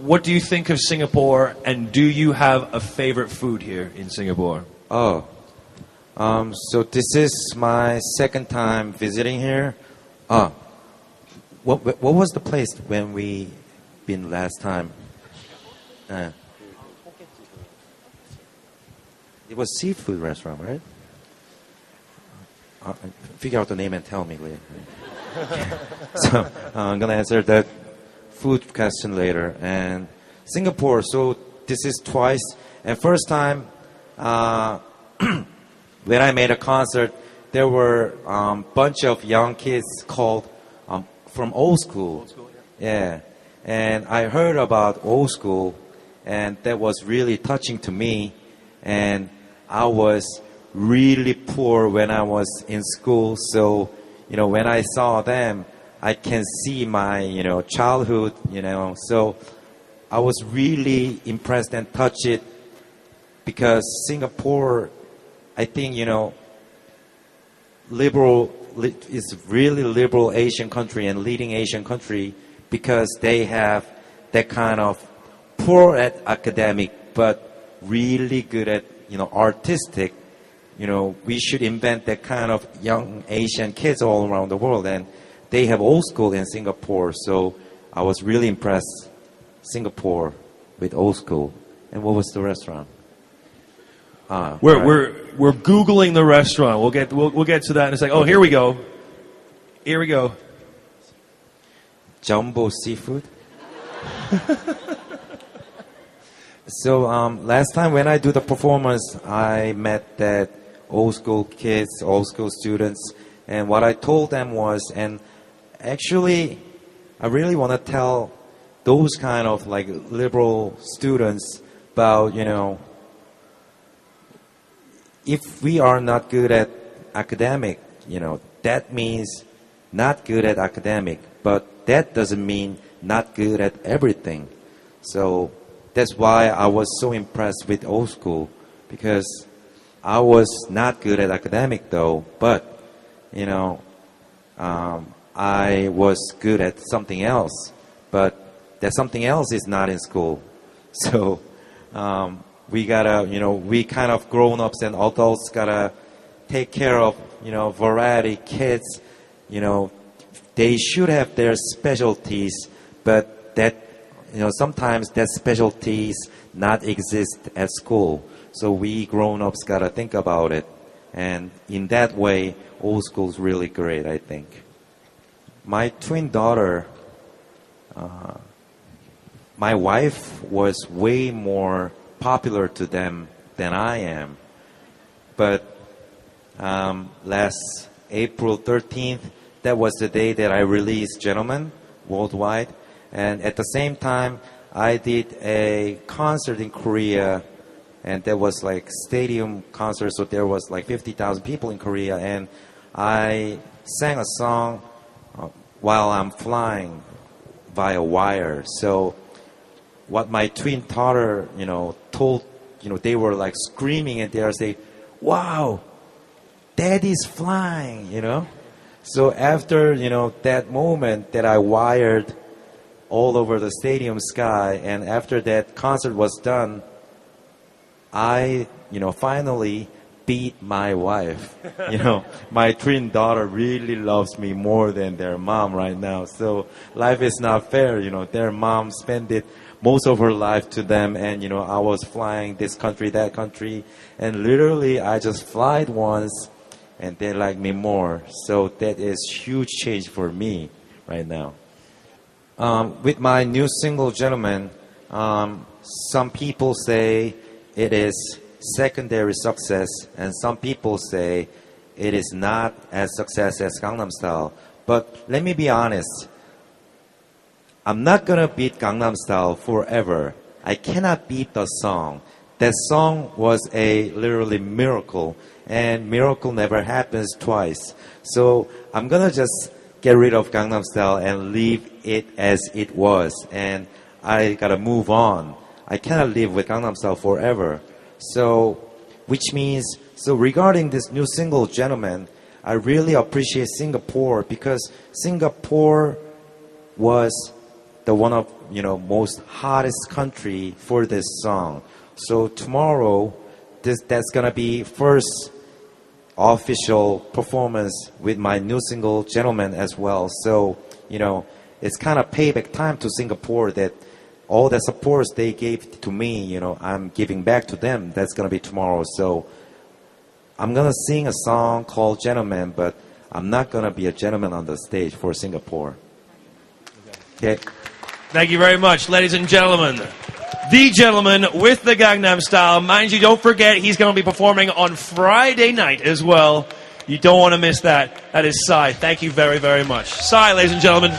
what do you think of Singapore, and do you have a favorite food here in Singapore? Oh, so this is my second time visiting here. What was the place when we been last time? It was seafood restaurant, right? Figure out the name and tell me later. So I'm gonna answer that food question later. And Singapore. So this is twice. And first time when I made a concert, there were bunch of young kids called from old school. Yeah. And I heard about old school, and that was really touching to me. And I was really poor when I was in school. So, when I saw them, I can see my, childhood, So I was really impressed and touched because Singapore, I think, is really liberal Asian country and leading Asian country because they have that kind of poor at academic but really good at artistic. We should invent that kind of young Asian kids all around the world, and they have old school in Singapore. So I was really impressed Singapore with old school. And what was the restaurant? We're googling the restaurant. We'll get to that in a second. Oh, here we go. Here we go. Jumbo seafood. So last time when I do the performance, I met that old school kids, old school students, and what I told them was, and actually, I really want to tell those kind of like liberal students about, if we are not good at academic, that means not good at academic, but that doesn't mean not good at everything. So that's why I was so impressed with old school, because I was not good at academic though, but, I was good at something else, but that something else is not in school. So, we gotta, we kind of grown-ups and adults gotta take care of, variety kids, they should have their specialties, but that, sometimes that specialties not exist at school. So we grown-ups gotta think about it. And in that way, old school's really great, I think. My twin daughter, my wife was way more popular to them than I am. But last April 13th, that was the day that I released Gentleman worldwide. And at the same time, I did a concert in Korea, and there was like stadium concert, so there was like 50,000 people in Korea, and I sang a song while I'm flying via wire. So what my twin daughter, told, they were like screaming and they were saying, "Wow, Daddy's flying," So after, that moment that I wired all over the stadium sky, and after that concert was done, I, finally beat my wife. My twin daughter really loves me more than their mom right now. So life is not fair. Their mom spent it most of her life to them, and I was flying this country, that country, and literally I just flied once, and they like me more. So that is huge change for me right now. With my new single, Gentleman, some people say it is secondary success, and some people say it is not as success as Gangnam Style. But let me be honest, I'm not gonna beat Gangnam Style forever. I cannot beat the song. That song was a literally miracle, and miracle never happens twice. So I'm gonna just get rid of Gangnam Style and leave it as it was, and I gotta move on. I cannot live with Gangnam Style forever. So, which means, so regarding this new single, Gentleman, I really appreciate Singapore, because Singapore was the one of most hottest country for this song. So tomorrow, that's gonna be first official performance with my new single "Gentleman" as well. So it's kind of payback time to Singapore that all the support they gave to me, I'm giving back to them. That's gonna be tomorrow. So I'm gonna sing a song called "Gentleman," but I'm not gonna be a gentleman on the stage for Singapore. Okay. Thank you very much, ladies and gentlemen. The gentleman with the Gangnam Style. Mind you, don't forget, he's going to be performing on Friday night as well. You don't want to miss that. That is Psy. Thank you very, very much. Psy, ladies and gentlemen.